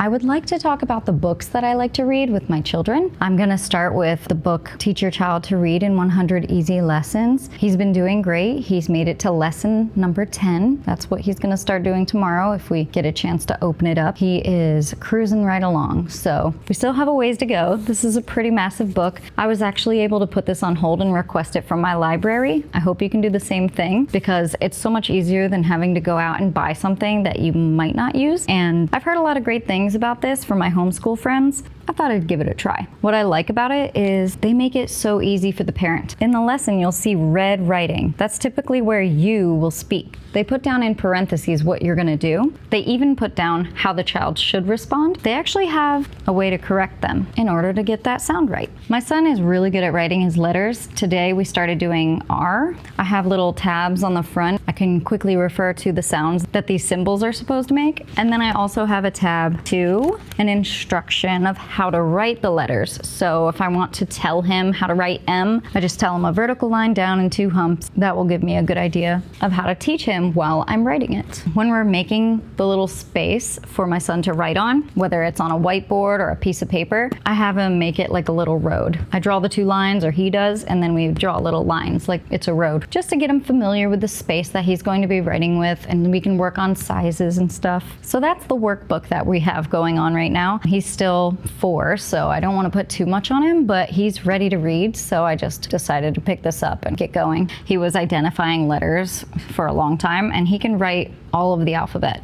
I would like to talk about the books that I like to read with my children. I'm gonna start with the book Teach Your Child to Read in 100 Easy Lessons. He's been doing great. He's made it to lesson number 10. That's what he's gonna start doing tomorrow if we get a chance to open it up. He is cruising right along, so we still have a ways to go. This is a pretty massive book. I was actually able to put this on hold and request it from my library. I hope you can do the same thing because it's so much easier than having to go out and buy something that you might not use. And I've heard a lot of great things about this from my homeschool friends. I thought I'd give it a try. What I like about it is they make it so easy for the parent. In the lesson, you'll see red writing. That's typically where you will speak. They put down in parentheses what you're gonna do. They even put down how the child should respond. They actually have a way to correct them in order to get that sound right. My son is really good at writing his letters. Today we started doing R. I have little tabs on the front. I can quickly refer to the sounds that these symbols are supposed to make. And then I also have a tab to an instruction of how to write the letters. So if I want to tell him how to write M, I just tell him a vertical line down and 2 humps. That will give me a good idea of how to teach him while I'm writing it. When we're making the little space for my son to write on, whether it's on a whiteboard or a piece of paper, I have him make it like a little road. I draw the 2 lines, or he does, and then we draw little lines like it's a road, just to get him familiar with the space that he's going to be writing with, and we can work on sizes and stuff. So that's the workbook that we have going on right now. He's still 4, so I don't want to put too much on him, but he's ready to read, so I just decided to pick this up and get going. He was identifying letters for a long time, and he can write all of the alphabet.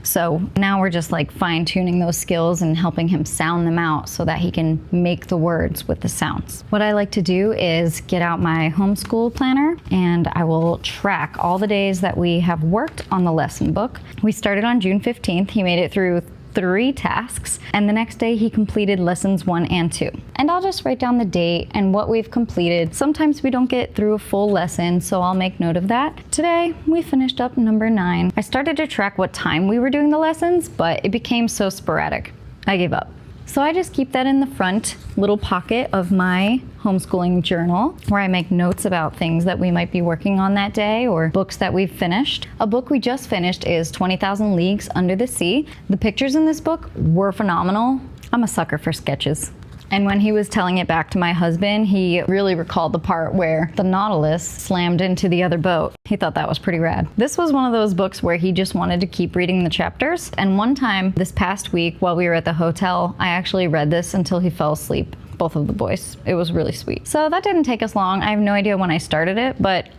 So now we're just like fine-tuning those skills and helping him sound them out so that he can make the words with the sounds. What I like to do is get out my homeschool planner, and I will track all the days that we have worked on the lesson book. We started on June 15th. He made it through 3 tasks, and the next day he completed lessons 1 and 2. And I'll just write down the date and what we've completed. Sometimes we don't get through a full lesson, so I'll make note of that. Today, we finished up number 9. I started to track what time we were doing the lessons, but it became so sporadic. I gave up. So I just keep that in the front little pocket of my homeschooling journal where I make notes about things that we might be working on that day or books that we've finished. A book we just finished is 20,000 Leagues Under the Sea. The pictures in this book were phenomenal. I'm a sucker for sketches. And when he was telling it back to my husband, he really recalled the part where the Nautilus slammed into the other boat. He thought that was pretty rad. This was one of those books where he just wanted to keep reading the chapters. And one time this past week while we were at the hotel, I actually read this until he fell asleep. Both of the boys. It was really sweet. So that didn't take us long. I have no idea when I started it, but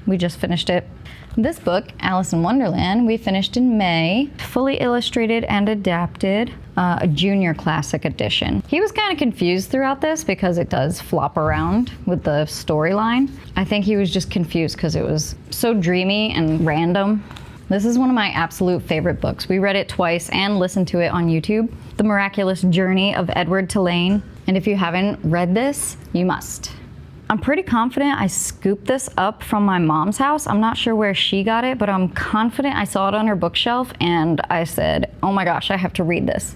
we just finished it. This book, Alice in Wonderland, we finished in May, fully illustrated and adapted, a junior classic edition. He was kind of confused throughout this because it does flop around with the storyline. I think he was just confused because it was so dreamy and random. This is one of my absolute favorite books. We read it twice and listened to it on YouTube. The Miraculous Journey of Edward Tulane. And if you haven't read this, you must. I'm pretty confident I scooped this up from my mom's house. I'm not sure where she got it, but I'm confident I saw it on her bookshelf and I said, oh my gosh, I have to read this.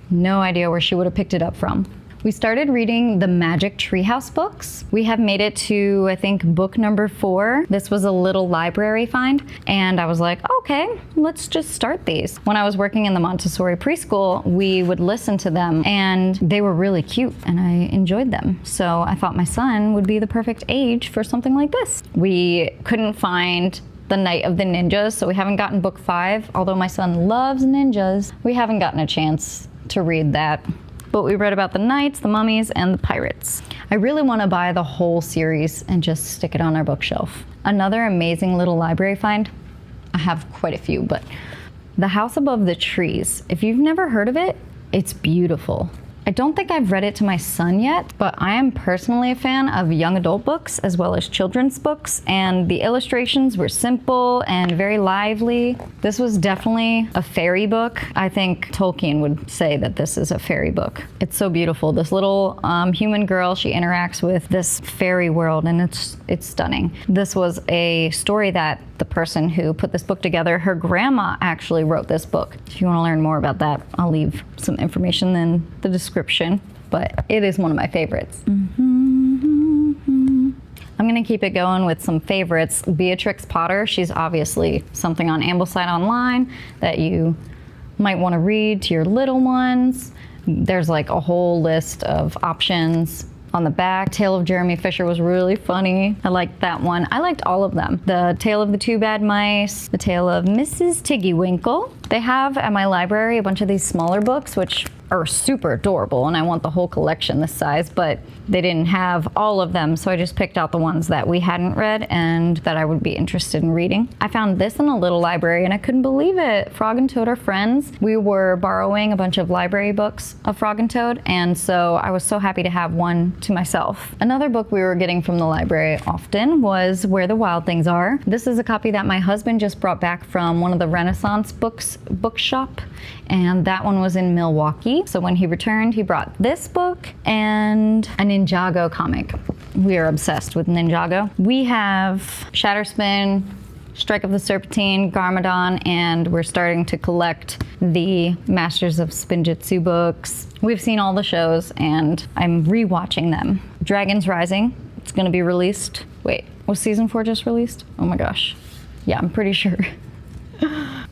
No idea where she would have picked it up from. We started reading the Magic Treehouse books. We have made it to, I think, book number 4. This was a little library find, and I was like, okay, let's just start these. When I was working in the Montessori preschool, we would listen to them, and they were really cute, and I enjoyed them. So I thought my son would be the perfect age for something like this. We couldn't find The Night of the Ninjas, so we haven't gotten book 5. Although my son loves ninjas, we haven't gotten a chance to read that. But we read about the knights, the mummies, and the pirates. I really want to buy the whole series and just stick it on our bookshelf. Another amazing little library find, I have quite a few, but The House Above the Trees. If you've never heard of it, it's beautiful. I don't think I've read it to my son yet, but I am personally a fan of young adult books as well as children's books, and the illustrations were simple and very lively. This was definitely a fairy book. I think Tolkien would say that this is a fairy book. It's so beautiful. This little human girl, she interacts with this fairy world, and it's stunning. This was a story that the person who put this book together, her grandma actually wrote this book. If you want to learn more about that, I'll leave some information in the description, but it is one of my favorites. I'm gonna keep it going with some favorites. Beatrix Potter, she's obviously something on Ambleside Online that you might want to read to your little ones. There's like a whole list of options. On the back, Tale of Jeremy Fisher was really funny. I liked that one. I liked all of them. The Tale of the Two Bad Mice, the Tale of Mrs. Tiggywinkle. They have at my library a bunch of these smaller books, which are super adorable, and I want the whole collection this size, but they didn't have all of them, so I just picked out the ones that we hadn't read and that I would be interested in reading. I found this in a little library and I couldn't believe it. Frog and Toad are friends. We were borrowing a bunch of library books of Frog and Toad, and so I was so happy to have one to myself. Another book we were getting from the library often was Where the Wild Things Are. This is a copy that my husband just brought back from one of the Renaissance bookshop, and that one was in Milwaukee. So when he returned, he brought this book and a Ninjago comic. We are obsessed with Ninjago. We have Shatterspin, Strike of the Serpentine, Garmadon, and we're starting to collect the Masters of Spinjitzu books. We've seen all the shows and I'm rewatching them. Dragon's Rising, it's gonna be released. Wait, was season 4 just released? Oh my gosh. Yeah, I'm pretty sure.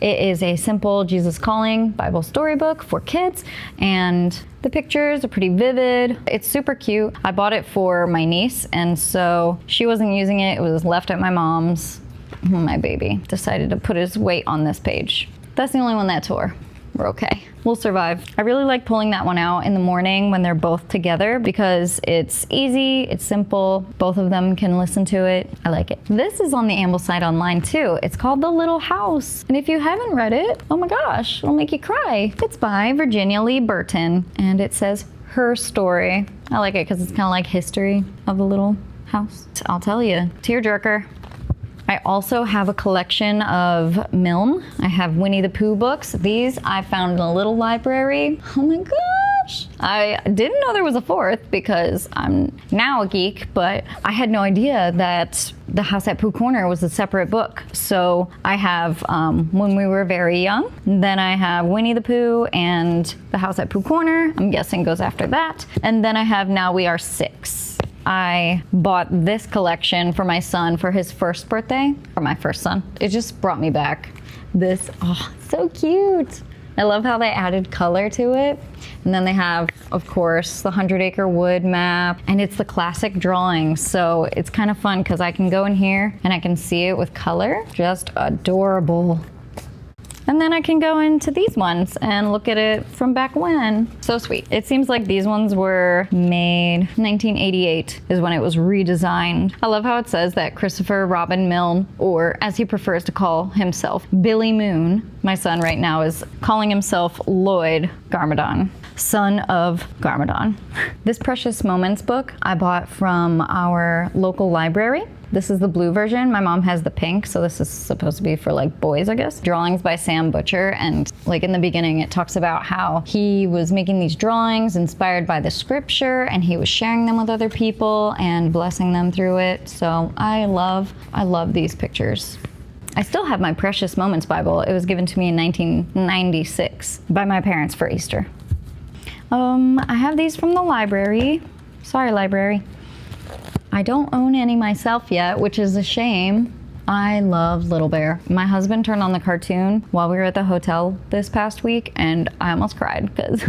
It is a simple Jesus Calling Bible storybook for kids, and the pictures are pretty vivid. It's super cute. I bought it for my niece, and so she wasn't using it. It was left at my mom's. My baby decided to put his weight on this page. That's the only one that tore. We're okay. We'll survive. I really like pulling that one out in the morning when they're both together because it's easy, it's simple, both of them can listen to it. I like it. This is on the Ambleside Online too. It's called The Little House. And if you haven't read it, oh my gosh, it'll make you cry. It's by Virginia Lee Burton and it says her story. I like it because it's kind of like history of the little house. I'll tell you, tearjerker. I also have a collection of Milne. I have Winnie the Pooh books. These I found in a little library. Oh my gosh. I didn't know there was a fourth because I'm now a geek, but I had no idea that The House at Pooh Corner was a separate book. So I have When We Were Very Young, then I have Winnie the Pooh and The House at Pooh Corner, I'm guessing goes after that. And then I have Now We Are Six. I bought this collection for my son for his first birthday, for my first son. It just brought me back this, oh, so cute. I love how they added color to it. And then they have, of course, the 100 Acre Wood map, and it's the classic drawings. So it's kind of fun because I can go in here and I can see it with color. Just adorable. And then I can go into these ones and look at it from back when. So sweet. It seems like these ones were made 1988 is when it was redesigned. I love how it says that Christopher Robin Milne, or as he prefers to call himself, Billy Moon. My son right now is calling himself Lloyd Garmadon, son of Garmadon. This Precious Moments book I bought from our local library. This is the blue version. My mom has the pink, so this is supposed to be for like boys, I guess. Drawings by Sam Butcher, and like in the beginning it talks about how he was making these drawings inspired by the scripture and he was sharing them with other people and blessing them through it. So I love these pictures. I still have my Precious Moments Bible. It was given to me in 1996 by my parents for Easter. I have these from the library. Sorry, library. I don't own any myself yet, which is a shame. I love Little Bear. My husband turned on the cartoon while we were at the hotel this past week, and I almost cried because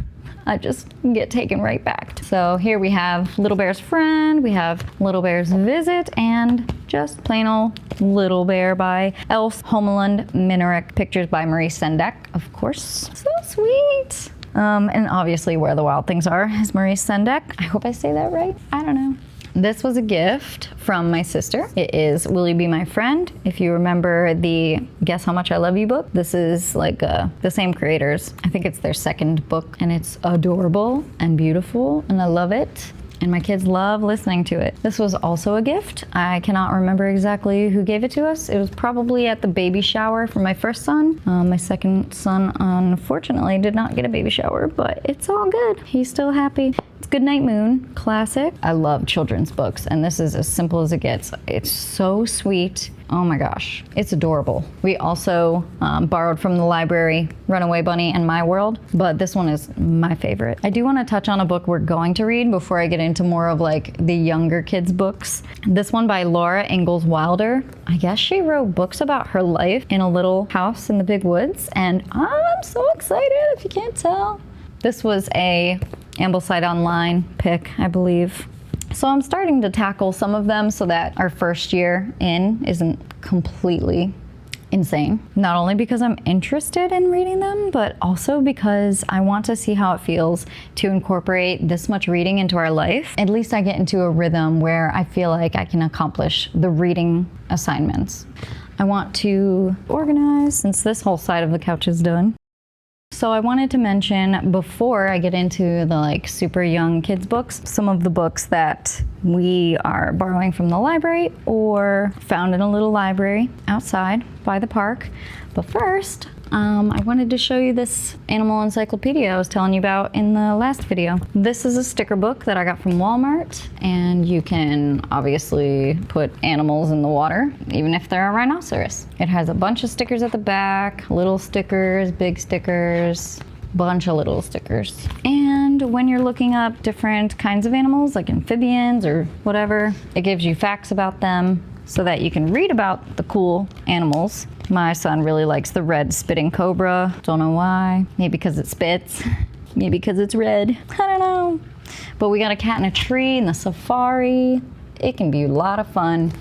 I just get taken right back. So here we have Little Bear's Friend, we have Little Bear's Visit, and just plain old Little Bear by Elf Homeland Minarek. Pictures by Marie Sendak, of course. So sweet. And obviously Where the Wild Things Are is Marie Sendak. I hope I say that right. I don't know. This was a gift from my sister. It is Will You Be My Friend? If you remember the Guess How Much I Love You book, this is like the same creators. I think it's their second book, and it's adorable and beautiful, and I love it. And my kids love listening to it. This was also a gift. I cannot remember exactly who gave it to us. It was probably at the baby shower for my first son. My second son, unfortunately, did not get a baby shower, but it's all good. He's still happy. It's Goodnight Moon, classic. I love children's books, and this is as simple as it gets. It's so sweet. Oh my gosh, it's adorable. We also borrowed from the library Runaway Bunny and My World, but this one is my favorite. I do want to touch on a book we're going to read before I get into more of like the younger kids books. This one by Laura Ingalls Wilder. I guess she wrote books about her life in a little house in the big woods, and I'm so excited if you can't tell. This was a AmblesideOnline pick, I believe. So I'm starting to tackle some of them so that our first year in isn't completely insane. Not only because I'm interested in reading them, but also because I want to see how it feels to incorporate this much reading into our life. At least I get into a rhythm where I feel like I can accomplish the reading assignments. I want to organize since this whole side of the couch is done. So I wanted to mention, before I get into the like super young kids books, some of the books that we are borrowing from the library or found in a little library outside by the park. But first, I wanted to show you this animal encyclopedia I was telling you about in the last video. This is a sticker book that I got from Walmart, and you can obviously put animals in the water, even if they're a rhinoceros. It has a bunch of stickers at the back, little stickers, big stickers, bunch of little stickers. And when you're looking up different kinds of animals, like amphibians or whatever, it gives you facts about them so that you can read about the cool animals. My son really likes the red spitting cobra. Don't know why. Maybe because it spits. Maybe because it's red. I don't know. But we got a cat in a tree in the safari. It can be a lot of fun.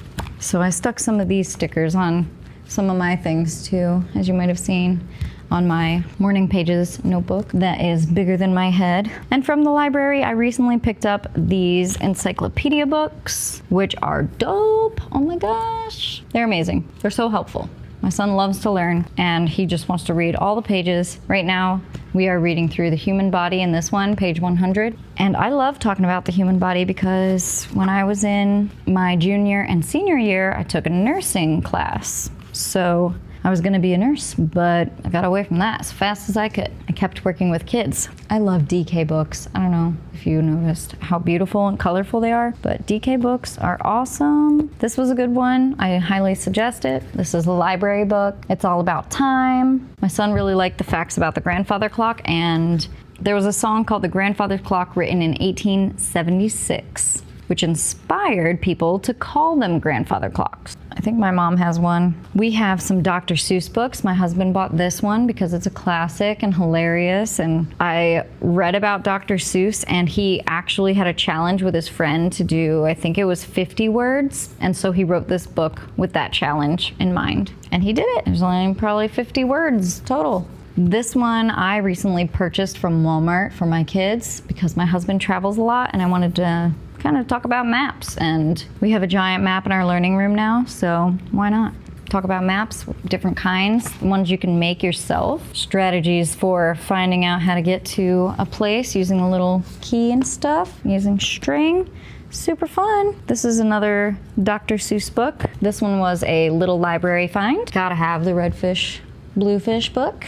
So I stuck some of these stickers on some of my things too, as you might have seen on my morning pages notebook that is bigger than my head. And from the library, I recently picked up these encyclopedia books, which are dope. Oh my gosh. They're amazing. They're so helpful. My son loves to learn, and he just wants to read all the pages. Right now, we are reading through the human body in this one, page 100. And I love talking about the human body because when I was in my junior and senior year, I took a nursing class. So I was gonna be a nurse, but I got away from that as fast as I could. I kept working with kids. I love DK books. I don't know if you noticed how beautiful and colorful they are, but DK books are awesome. This was a good one. I highly suggest it. This is a library book. It's all about time. My son really liked the facts about the grandfather clock, and there was a song called The Grandfather Clock written in 1876, which inspired people to call them grandfather clocks. I think my mom has one. We have some Dr. Seuss books. My husband bought this one because it's a classic and hilarious. And I read about Dr. Seuss, and he actually had a challenge with his friend to do, I think it was 50 words. And so he wrote this book with that challenge in mind. And he did it. There's only probably 50 words total. This one I recently purchased from Walmart for my kids because my husband travels a lot, and I wanted to kind of talk about maps. And we have a giant map in our learning room now, so why not talk about maps, different kinds, ones you can make yourself, strategies for finding out how to get to a place using a little key and stuff, using string. Super fun. This is another Dr. Seuss book. This one was a little library find. Gotta have the Redfish Bluefish book.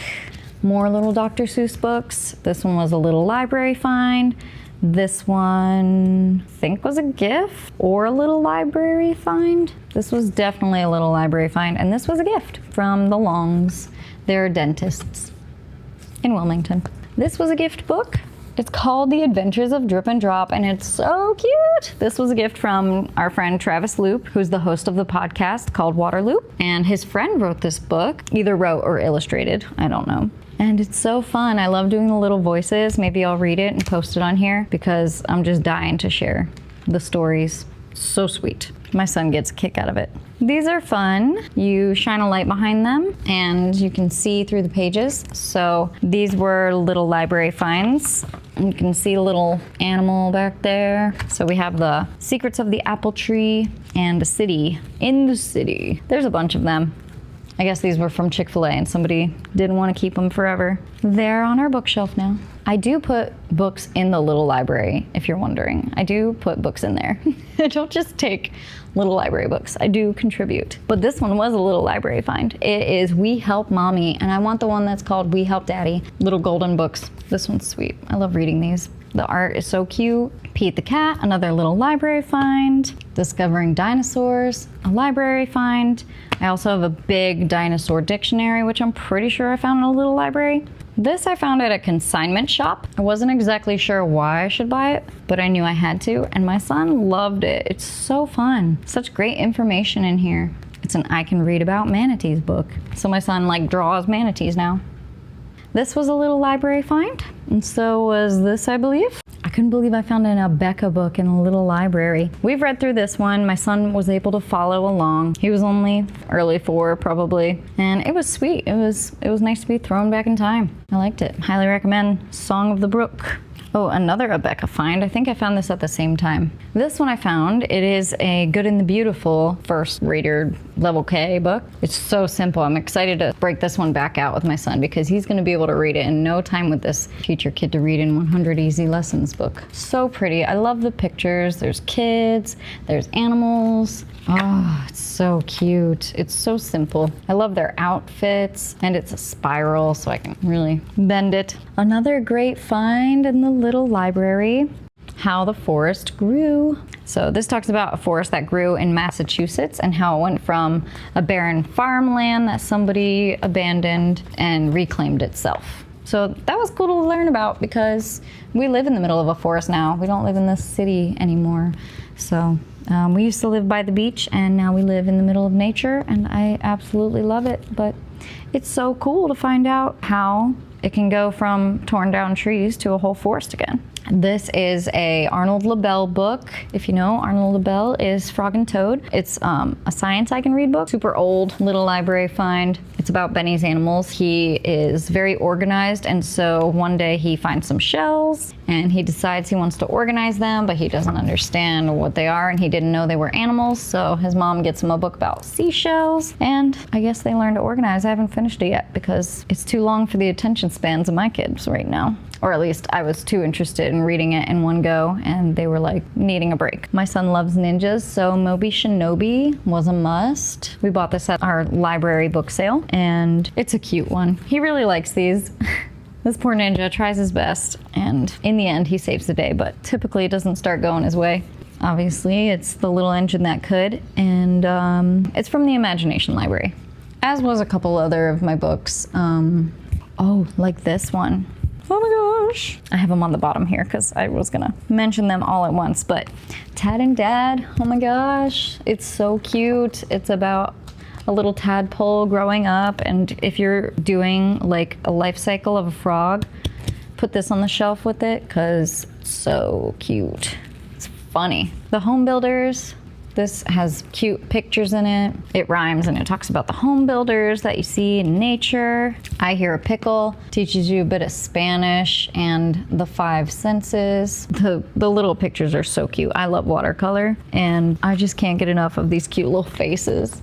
More little Dr. Seuss books. This one was a little library find. This one, I think, was a gift or a little library find. This was definitely a little library find, and this was a gift from the Longs. They're dentists in Wilmington. This was a gift book. It's called The Adventures of Drip and Drop, and it's so cute. This was a gift from our friend Travis Loop, who's the host of the podcast called Waterloop, and his friend wrote this book, either wrote or illustrated, I don't know. And it's so fun. I love doing the little voices. Maybe I'll read it and post it on here because I'm just dying to share the stories. So sweet. My son gets a kick out of it. These are fun. You shine a light behind them and you can see through the pages. So these were little library finds. You can see a little animal back there. So we have the Secrets of the Apple Tree and a city in the city. There's a bunch of them. I guess these were from Chick-fil-A and somebody didn't want to keep them forever. They're on our bookshelf now. I do put books in the little library, if you're wondering. I do put books in there. I don't just take little library books. I do contribute. But this one was a little library find. It is We Help Mommy, and I want the one that's called We Help Daddy. Little golden books. This one's sweet. I love reading these. The art is so cute. Pete the Cat, another little library find. Discovering Dinosaurs, a library find. I also have a big dinosaur dictionary, which I'm pretty sure I found in a little library. This I found at a consignment shop. I wasn't exactly sure why I should buy it, but I knew I had to, and my son loved it. It's so fun. Such great information in here. It's an I Can Read About Manatees book. So my son like draws manatees now. This was a little library find, and so was this, I believe. I couldn't believe I found an Abeka book in a little library. We've read through this one. My son was able to follow along. He was only early 4 probably, and it was sweet. It was nice to be thrown back in time. I liked it. Highly recommend Song of the Brook. Oh, another Abeka find. I think I found this at the same time. This one I found, it is a Good and the Beautiful first rated level K book. It's so simple. I'm excited to break this one back out with my son because he's gonna be able to read it in no time with this Teach Your Kid to Read in 100 Easy Lessons book. So pretty. I love the pictures. There's kids, there's animals. Oh, it's so cute. It's so simple. I love their outfits, and it's a spiral, so I can really bend it. Another great find in the little library, How the Forest Grew. So this talks about a forest that grew in Massachusetts and how it went from a barren farmland that somebody abandoned and reclaimed itself. So that was cool to learn about because we live in the middle of a forest now. We don't live in this city anymore. So we used to live by the beach, and now we live in the middle of nature, and I absolutely love it. But it's so cool to find out how it can go from torn down trees to a whole forest again. This is a Arnold LaBelle book. If you know, Arnold LaBelle is Frog and Toad. It's a science I Can Read book. Super old, little library find. It's about Benny's animals. He is very organized, and so one day he finds some shells and he decides he wants to organize them, but he doesn't understand what they are, and he didn't know they were animals, so his mom gets him a book about seashells, and I guess they learn to organize. I haven't finished it yet because it's too long for the attention spans of my kids right now. Or at least I was too interested in reading it in one go, and they were like needing a break. My son loves ninjas, so Moby Shinobi was a must. We bought this at our library book sale, and it's a cute one. He really likes these. This poor ninja tries his best, and in the end he saves the day, but typically it doesn't start going his way. Obviously, it's the little engine that could, and it's from the Imagination Library. As was a couple other of my books. Oh, like this one. Oh my gosh. I have them on the bottom here because I was gonna mention them all at once, but Tad and Dad, oh my gosh. It's so cute. It's about a little tadpole growing up, and if you're doing like a life cycle of a frog, put this on the shelf with it because it's so cute. It's funny. The Home Builders. This has cute pictures in it. It rhymes and it talks about the home builders that you see in nature. I Hear a Pickle teaches you a bit of Spanish and the 5 senses. The little pictures are so cute. I love watercolor, and I just can't get enough of these cute little faces.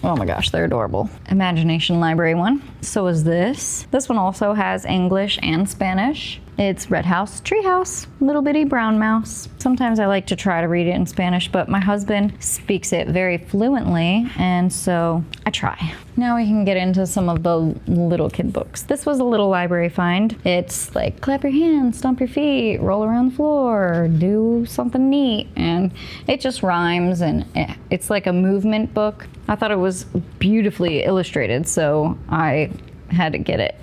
Oh my gosh, they're adorable. Imagination Library one. So is this. This one also has English and Spanish. It's Red House, Tree House, Little Bitty Brown Mouse. Sometimes I like to try to read it in Spanish, but my husband speaks it very fluently, and so I try. Now we can get into some of the little kid books. This was a little library find. It's like clap your hands, stomp your feet, roll around the floor, do something neat, and it just rhymes, and it's like a movement book. I thought it was beautifully illustrated, so I had to get it.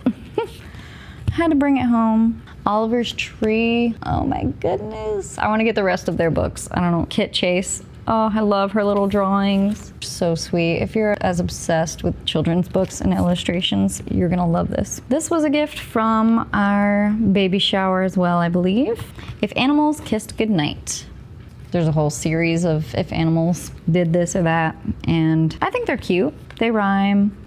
Had to bring it home. Oliver's Tree. Oh my goodness. I want to get the rest of their books. I don't know. Kit Chase. Oh, I love her little drawings. So sweet. If you're as obsessed with children's books and illustrations, you're gonna love this. This was a gift from our baby shower as well, I believe. If Animals Kissed Goodnight. There's a whole series of if animals did this or that, and I think they're cute. They rhyme.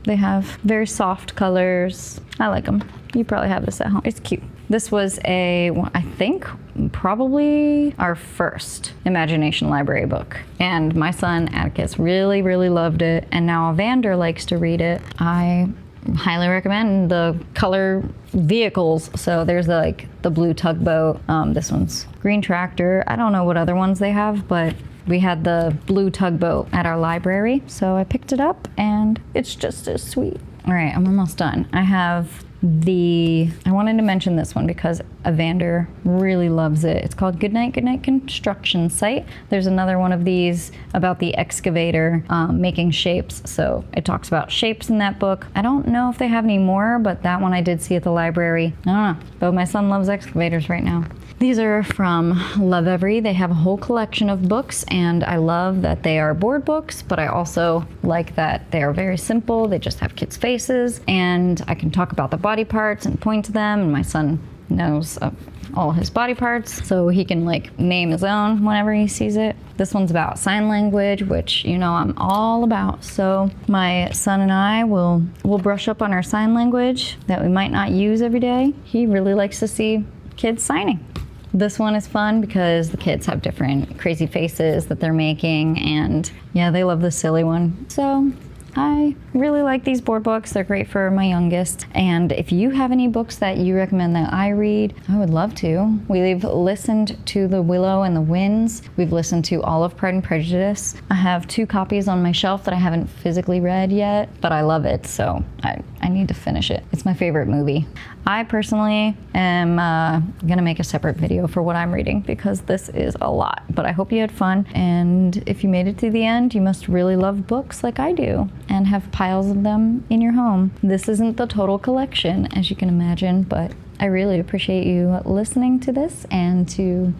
They have very soft colors. I like them. You probably have this at home. It's cute. This was I think, probably our first Imagination Library book. And my son, Atticus, really, really loved it. And now Evander likes to read it. I highly recommend the color vehicles. So there's the blue tugboat. This one's green tractor. I don't know what other ones they have, but we had the blue tugboat at our library, so I picked it up and it's just as sweet. All right, I'm almost done. I wanted to mention this one because Evander really loves it. It's called Goodnight, Goodnight Construction Site. There's another one of these about the excavator making shapes. So it talks about shapes in that book. I don't know if they have any more, but that one I did see at the library. I don't know, but my son loves excavators right now. These are from Lovevery. They have a whole collection of books, and I love that they are board books, but I also like that they are very simple. They just have kids' faces, and I can talk about the body parts and point to them, and my son knows all his body parts, so he can name his own whenever he sees it. This one's about sign language, which I'm all about. So my son and I will brush up on our sign language that we might not use every day. He really likes to see kids signing. This one is fun because the kids have different crazy faces that they're making, and yeah, they love the silly one. So I really like these board books. They're great for my youngest. And if you have any books that you recommend that I read, I would love to. We've listened to The Willow and the Winds. We've listened to all of Pride and Prejudice. I have 2 copies on my shelf that I haven't physically read yet, but I love it, so I need to finish it. It's my favorite movie. I personally am gonna make a separate video for what I'm reading because this is a lot, but I hope you had fun. And if you made it to the end, you must really love books like I do and have piles of them in your home. This isn't the total collection, as you can imagine, but I really appreciate you listening to this and to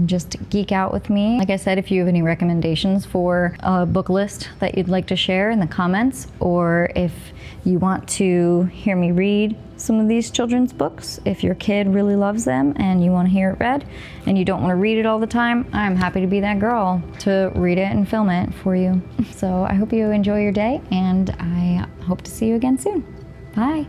just geek out with me. Like I said, if you have any recommendations for a book list that you'd like to share in the comments, or if you want to hear me read some of these children's books, if your kid really loves them and you want to hear it read and you don't want to read it all the time, I'm happy to be that girl to read it and film it for you. So I hope you enjoy your day, and I hope to see you again soon. Bye.